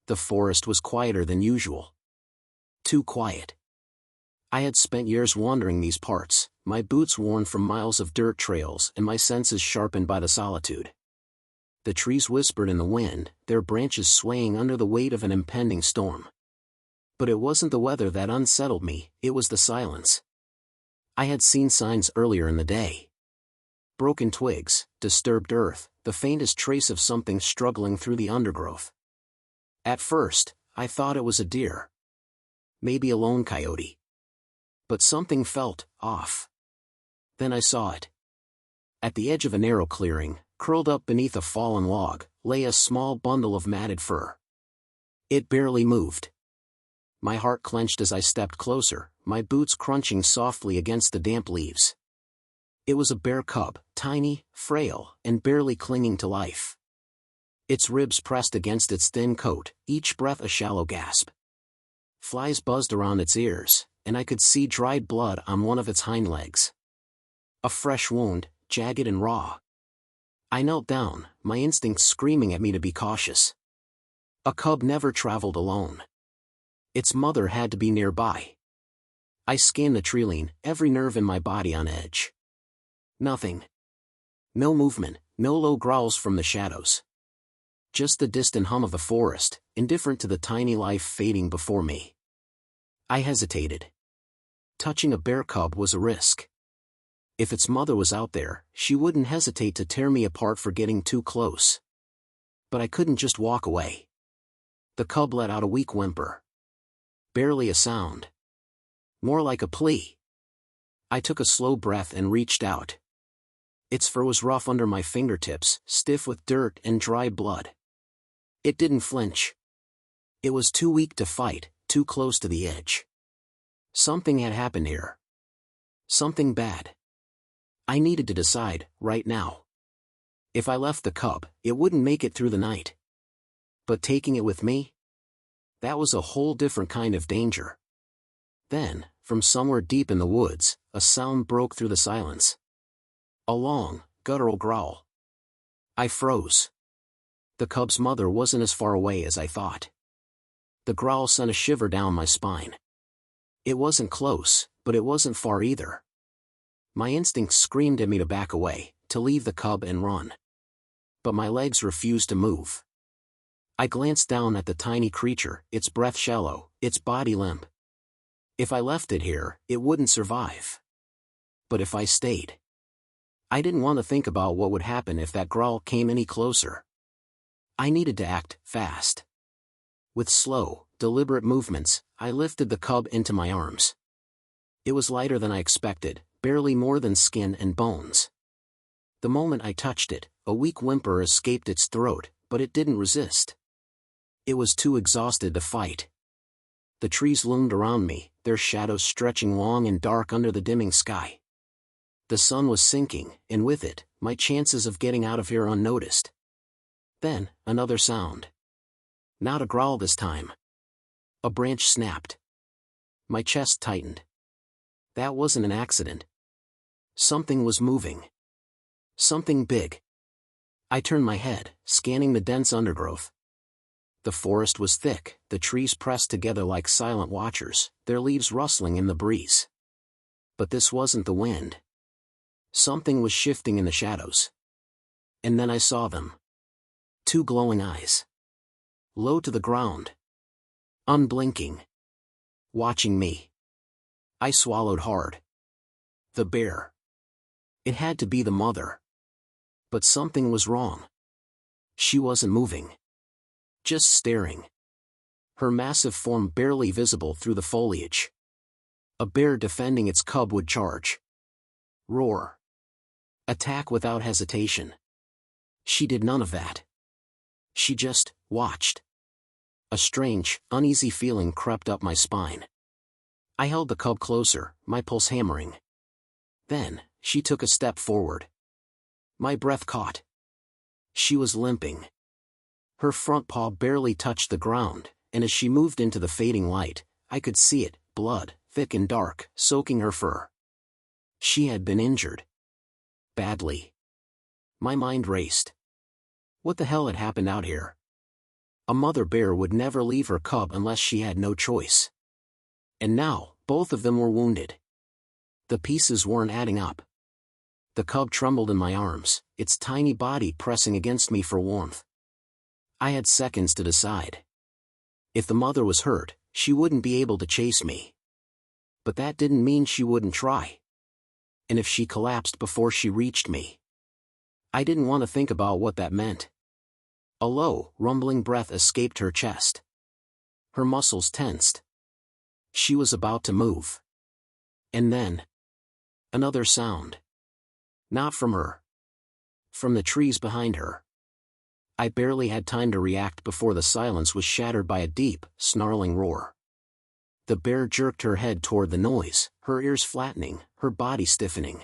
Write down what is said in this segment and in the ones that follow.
The forest was quieter than usual. Too quiet. I had spent years wandering these parts, my boots worn from miles of dirt trails and my senses sharpened by the solitude. The trees whispered in the wind, their branches swaying under the weight of an impending storm. But it wasn't the weather that unsettled me, it was the silence. I had seen signs earlier in the day. Broken twigs, disturbed earth, the faintest trace of something struggling through the undergrowth. At first, I thought it was a deer. Maybe a lone coyote. But something felt off. Then I saw it. At the edge of a narrow clearing, curled up beneath a fallen log, lay a small bundle of matted fur. It barely moved. My heart clenched as I stepped closer, my boots crunching softly against the damp leaves. It was a bear cub, tiny, frail, and barely clinging to life. Its ribs pressed against its thin coat, each breath a shallow gasp. Flies buzzed around its ears, and I could see dried blood on one of its hind legs. A fresh wound, jagged and raw. I knelt down, my instincts screaming at me to be cautious. A cub never traveled alone. Its mother had to be nearby. I scanned the treeline, every nerve in my body on edge. Nothing. No movement, no low growls from the shadows. Just the distant hum of the forest, indifferent to the tiny life fading before me. I hesitated. Touching a bear cub was a risk. If its mother was out there, she wouldn't hesitate to tear me apart for getting too close. But I couldn't just walk away. The cub let out a weak whimper. Barely a sound. More like a plea. I took a slow breath and reached out. Its fur was rough under my fingertips, stiff with dirt and dry blood. It didn't flinch. It was too weak to fight, too close to the edge. Something had happened here. Something bad. I needed to decide, right now. If I left the cub, it wouldn't make it through the night. But taking it with me? That was a whole different kind of danger. Then, from somewhere deep in the woods, a sound broke through the silence. A long, guttural growl. I froze. The cub's mother wasn't as far away as I thought. The growl sent a shiver down my spine. It wasn't close, but it wasn't far either. My instincts screamed at me to back away, to leave the cub and run. But my legs refused to move. I glanced down at the tiny creature, its breath shallow, its body limp. If I left it here, it wouldn't survive. But if I stayed, I didn't want to think about what would happen if that growl came any closer. I needed to act fast. With slow, deliberate movements, I lifted the cub into my arms. It was lighter than I expected, barely more than skin and bones. The moment I touched it, a weak whimper escaped its throat, but it didn't resist. It was too exhausted to fight. The trees loomed around me, their shadows stretching long and dark under the dimming sky. The sun was sinking, and with it, my chances of getting out of here unnoticed. Then, another sound. Not a growl this time. A branch snapped. My chest tightened. That wasn't an accident. Something was moving. Something big. I turned my head, scanning the dense undergrowth. The forest was thick, the trees pressed together like silent watchers, their leaves rustling in the breeze. But this wasn't the wind. Something was shifting in the shadows. And then I saw them. Two glowing eyes. Low to the ground. Unblinking. Watching me. I swallowed hard. The bear. It had to be the mother. But something was wrong. She wasn't moving. Just staring. Her massive form barely visible through the foliage. A bear defending its cub would charge. Roar. Attack without hesitation. She did none of that. She just watched. A strange, uneasy feeling crept up my spine. I held the cub closer, my pulse hammering. Then, she took a step forward. My breath caught. She was limping. Her front paw barely touched the ground, and as she moved into the fading light, I could see it, blood, thick and dark, soaking her fur. She had been injured. Badly. My mind raced. What the hell had happened out here? A mother bear would never leave her cub unless she had no choice. And now, both of them were wounded. The pieces weren't adding up. The cub trembled in my arms, its tiny body pressing against me for warmth. I had seconds to decide. If the mother was hurt, she wouldn't be able to chase me. But that didn't mean she wouldn't try. And if she collapsed before she reached me? I didn't want to think about what that meant. A low, rumbling breath escaped her chest. Her muscles tensed. She was about to move. And then, another sound. Not from her. From the trees behind her. I barely had time to react before the silence was shattered by a deep, snarling roar. The bear jerked her head toward the noise, her ears flattening, her body stiffening.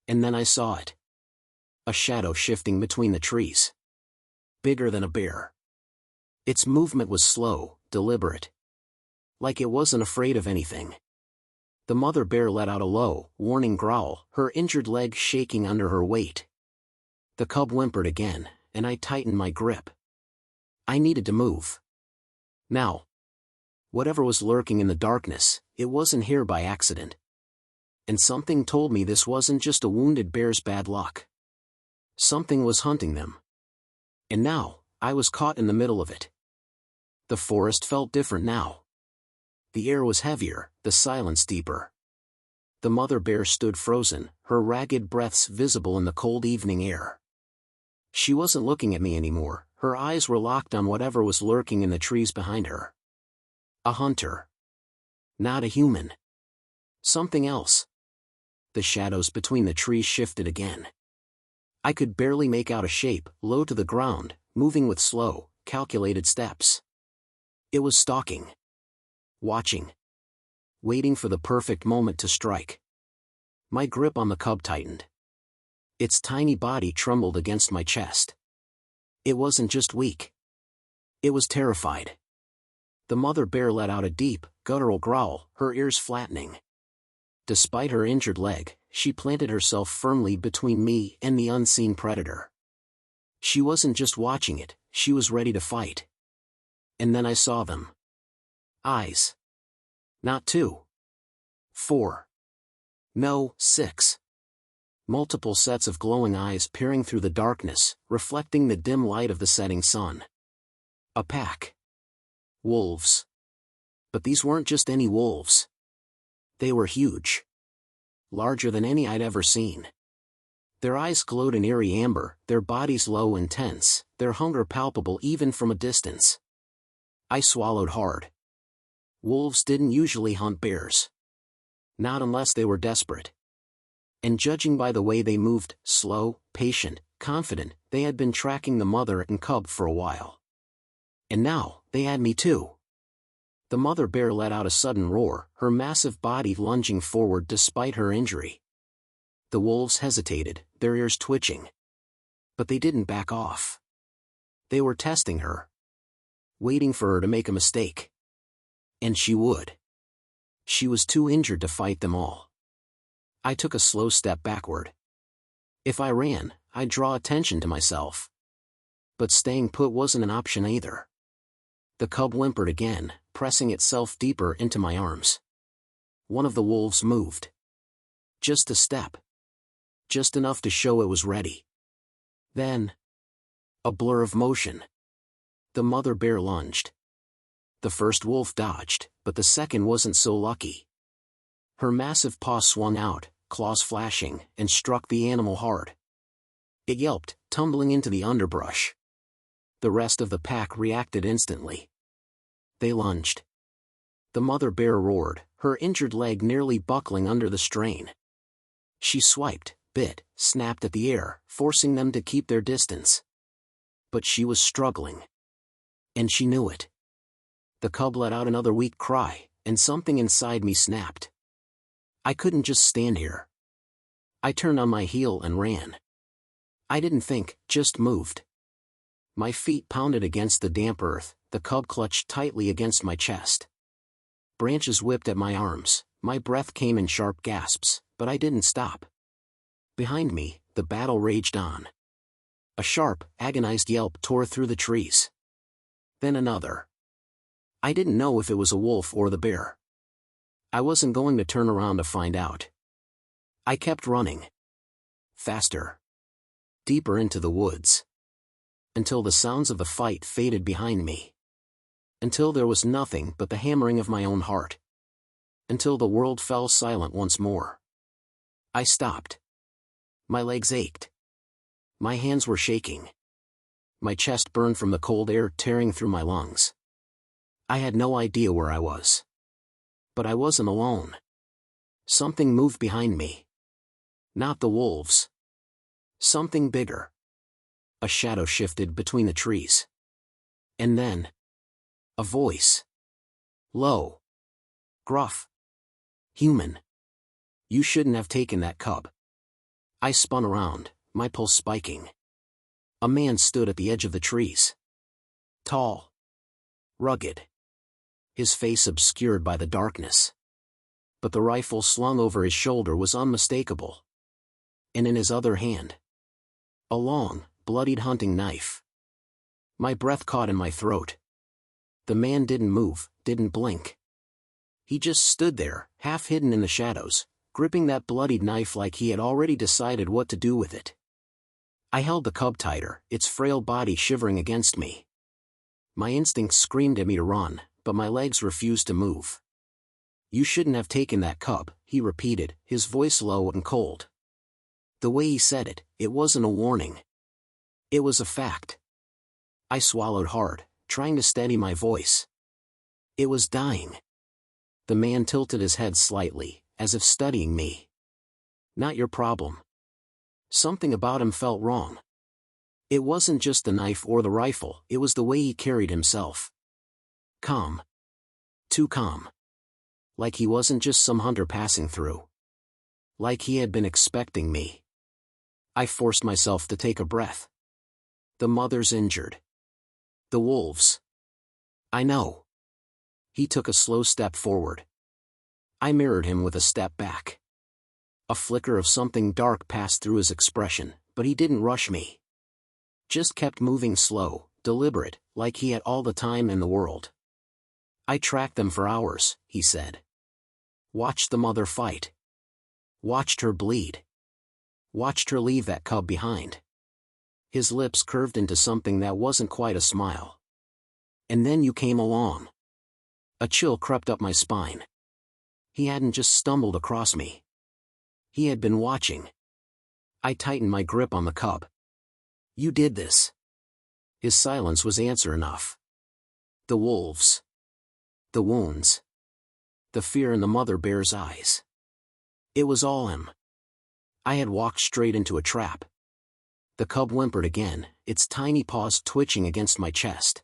And then I saw it. A shadow shifting between the trees. Bigger than a bear. Its movement was slow, deliberate. Like it wasn't afraid of anything. The mother bear let out a low, warning growl, her injured leg shaking under her weight. The cub whimpered again, and I tightened my grip. I needed to move. Now. Whatever was lurking in the darkness, it wasn't here by accident. And something told me this wasn't just a wounded bear's bad luck. Something was hunting them. And now, I was caught in the middle of it. The forest felt different now. The air was heavier, the silence deeper. The mother bear stood frozen, her ragged breaths visible in the cold evening air. She wasn't looking at me anymore, her eyes were locked on whatever was lurking in the trees behind her. A hunter. Not a human. Something else. The shadows between the trees shifted again. I could barely make out a shape, low to the ground, moving with slow, calculated steps. It was stalking. Watching. Waiting for the perfect moment to strike. My grip on the cub tightened. Its tiny body trembled against my chest. It wasn't just weak. It was terrified. The mother bear let out a deep, guttural growl, her ears flattening. Despite her injured leg, she planted herself firmly between me and the unseen predator. She wasn't just watching it, she was ready to fight. And then I saw them. Eyes. Not 2. 4. No, 6. Multiple sets of glowing eyes peering through the darkness, reflecting the dim light of the setting sun. A pack. Wolves. But these weren't just any wolves. They were huge. Larger than any I'd ever seen. Their eyes glowed in eerie amber, their bodies low and tense, their hunger palpable even from a distance. I swallowed hard. Wolves didn't usually hunt bears. Not unless they were desperate. And judging by the way they moved, slow, patient, confident, they had been tracking the mother and cub for a while. And now, they had me too. The mother bear let out a sudden roar, her massive body lunging forward despite her injury. The wolves hesitated, their ears twitching. But they didn't back off. They were testing her. Waiting for her to make a mistake. And she would. She was too injured to fight them all. I took a slow step backward. If I ran, I'd draw attention to myself. But staying put wasn't an option either. The cub whimpered again, pressing itself deeper into my arms. One of the wolves moved. Just a step. Just enough to show it was ready. Then, a blur of motion. The mother bear lunged. The first wolf dodged, but the second wasn't so lucky. Her massive paw swung out, claws flashing, and struck the animal hard. It yelped, tumbling into the underbrush. The rest of the pack reacted instantly. They lunged. The mother bear roared, her injured leg nearly buckling under the strain. She swiped, bit, snapped at the air, forcing them to keep their distance. But she was struggling. And she knew it. The cub let out another weak cry, and something inside me snapped. I couldn't just stand here. I turned on my heel and ran. I didn't think, just moved. My feet pounded against the damp earth, the cub clutched tightly against my chest. Branches whipped at my arms, my breath came in sharp gasps, but I didn't stop. Behind me, the battle raged on. A sharp, agonized yelp tore through the trees. Then another. I didn't know if it was a wolf or the bear. I wasn't going to turn around to find out. I kept running. Faster. Deeper into the woods. Until the sounds of the fight faded behind me. Until there was nothing but the hammering of my own heart. Until the world fell silent once more. I stopped. My legs ached. My hands were shaking. My chest burned from the cold air tearing through my lungs. I had no idea where I was. But I wasn't alone. Something moved behind me. Not the wolves. Something bigger. A shadow shifted between the trees. And then, a voice. Low. Gruff. Human. You shouldn't have taken that cub. I spun around, my pulse spiking. A man stood at the edge of the trees. Tall. Rugged. His face obscured by the darkness. But the rifle slung over his shoulder was unmistakable. And in his other hand, a long, bloodied hunting knife. My breath caught in my throat. The man didn't move, didn't blink. He just stood there, half hidden in the shadows, gripping that bloodied knife like he had already decided what to do with it. I held the cub tighter, its frail body shivering against me. My instincts screamed at me to run, but my legs refused to move. You shouldn't have taken that cub, he repeated, his voice low and cold. The way he said it, it wasn't a warning. It was a fact. I swallowed hard, trying to steady my voice. It was dying. The man tilted his head slightly, as if studying me. Not your problem. Something about him felt wrong. It wasn't just the knife or the rifle, it was the way he carried himself. Calm. Too calm. Like he wasn't just some hunter passing through. Like he had been expecting me. I forced myself to take a breath. The mother's injured. The wolves. I know. He took a slow step forward. I mirrored him with a step back. A flicker of something dark passed through his expression, but he didn't rush me. Just kept moving slow, deliberate, like he had all the time in the world. I tracked them for hours, he said. Watched the mother fight. Watched her bleed. Watched her leave that cub behind. His lips curved into something that wasn't quite a smile. And then you came along. A chill crept up my spine. He hadn't just stumbled across me. He had been watching. I tightened my grip on the cub. You did this. His silence was answer enough. The wolves. The wounds. The fear in the mother bear's eyes. It was all him. I had walked straight into a trap. The cub whimpered again, its tiny paws twitching against my chest.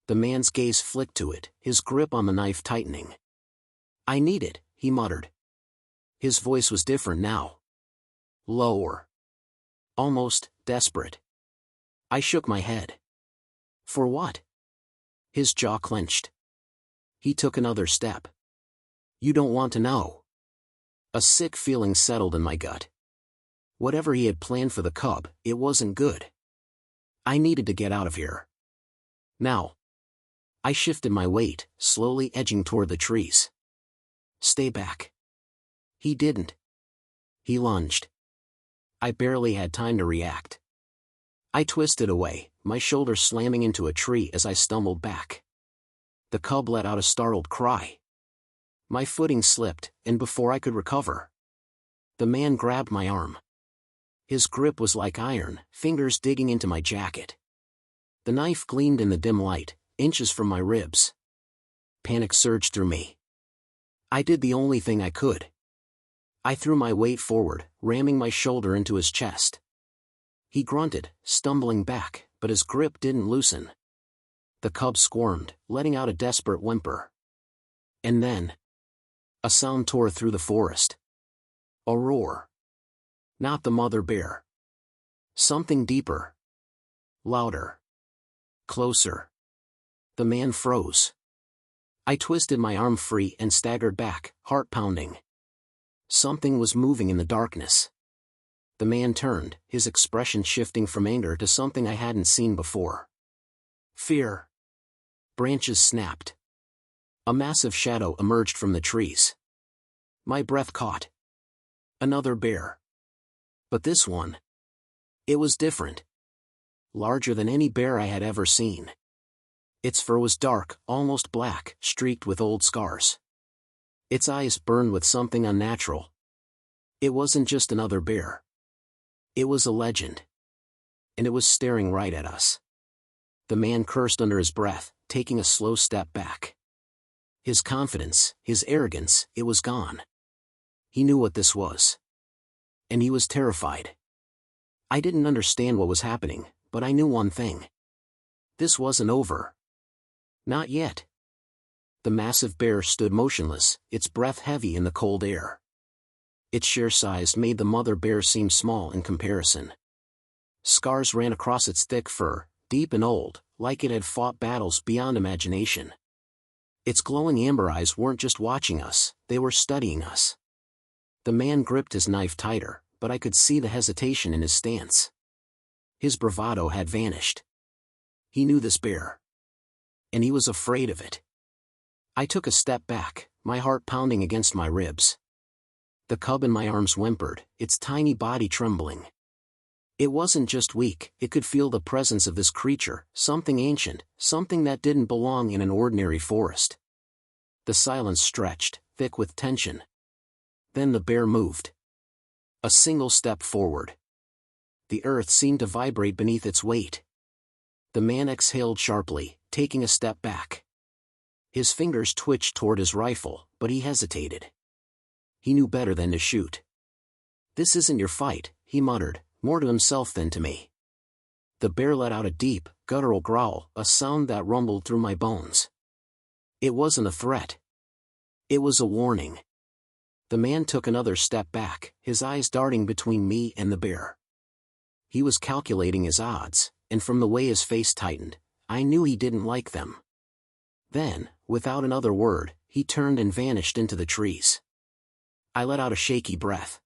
The man's gaze flicked to it, his grip on the knife tightening. I need it, he muttered. His voice was different now. Lower. Almost desperate. I shook my head. For what? His jaw clenched. He took another step. You don't want to know. A sick feeling settled in my gut. Whatever he had planned for the cub, it wasn't good. I needed to get out of here. Now. I shifted my weight, slowly edging toward the trees. Stay back. He didn't. He lunged. I barely had time to react. I twisted away, my shoulder slamming into a tree as I stumbled back. The cub let out a startled cry. My footing slipped, and before I could recover, the man grabbed my arm. His grip was like iron, fingers digging into my jacket. The knife gleamed in the dim light, inches from my ribs. Panic surged through me. I did the only thing I could. I threw my weight forward, ramming my shoulder into his chest. He grunted, stumbling back, but his grip didn't loosen. The cub squirmed, letting out a desperate whimper. And then, a sound tore through the forest. A roar. Not the mother bear. Something deeper. Louder. Closer. The man froze. I twisted my arm free and staggered back, heart pounding. Something was moving in the darkness. The man turned, his expression shifting from anger to something I hadn't seen before. Fear. Branches snapped. A massive shadow emerged from the trees. My breath caught. Another bear. But this one. It was different. Larger than any bear I had ever seen. Its fur was dark, almost black, streaked with old scars. Its eyes burned with something unnatural. It wasn't just another bear. It was a legend. And it was staring right at us. The man cursed under his breath, taking a slow step back. His confidence, his arrogance, it was gone. He knew what this was. And he was terrified. I didn't understand what was happening, but I knew one thing. This wasn't over. Not yet. The massive bear stood motionless, its breath heavy in the cold air. Its sheer size made the mother bear seem small in comparison. Scars ran across its thick fur, deep and old, like it had fought battles beyond imagination. Its glowing amber eyes weren't just watching us, they were studying us. The man gripped his knife tighter, but I could see the hesitation in his stance. His bravado had vanished. He knew this bear. And he was afraid of it. I took a step back, my heart pounding against my ribs. The cub in my arms whimpered, its tiny body trembling. It wasn't just weak, it could feel the presence of this creature, something ancient, something that didn't belong in an ordinary forest. The silence stretched, thick with tension. Then the bear moved. A single step forward. The earth seemed to vibrate beneath its weight. The man exhaled sharply, taking a step back. His fingers twitched toward his rifle, but he hesitated. He knew better than to shoot. "This isn't your fight," he muttered, more to himself than to me. The bear let out a deep, guttural growl, a sound that rumbled through my bones. It wasn't a threat. It was a warning. The man took another step back, his eyes darting between me and the bear. He was calculating his odds, and from the way his face tightened, I knew he didn't like them. Then, without another word, he turned and vanished into the trees. I let out a shaky breath.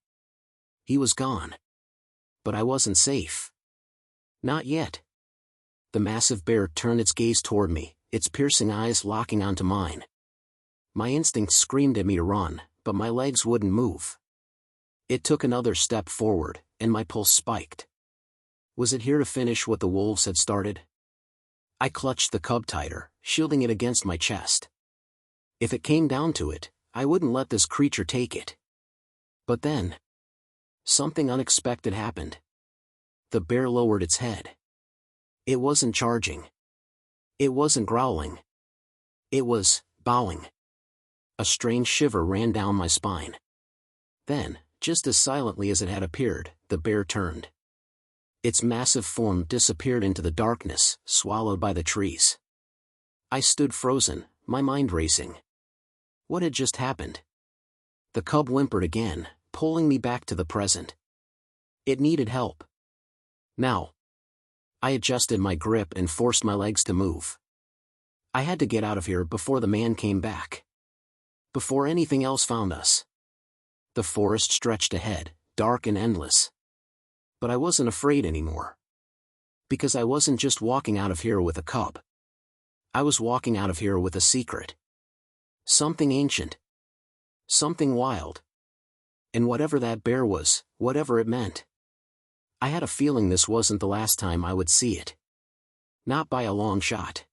He was gone. But I wasn't safe. Not yet. The massive bear turned its gaze toward me, its piercing eyes locking onto mine. My instinct screamed at me to run, but my legs wouldn't move. It took another step forward, and my pulse spiked. Was it here to finish what the wolves had started? I clutched the cub tighter, shielding it against my chest. If it came down to it, I wouldn't let this creature take it. But then, something unexpected happened. The bear lowered its head. It wasn't charging. It wasn't growling. It was bowing. A strange shiver ran down my spine. Then, just as silently as it had appeared, the bear turned. Its massive form disappeared into the darkness, swallowed by the trees. I stood frozen, my mind racing. What had just happened? The cub whimpered again, pulling me back to the present. It needed help. Now. I adjusted my grip and forced my legs to move. I had to get out of here before the man came back. Before anything else found us. The forest stretched ahead, dark and endless. But I wasn't afraid anymore. Because I wasn't just walking out of here with a cub. I was walking out of here with a secret. Something ancient. Something wild. And whatever that bear was, whatever it meant. I had a feeling this wasn't the last time I would see it. Not by a long shot.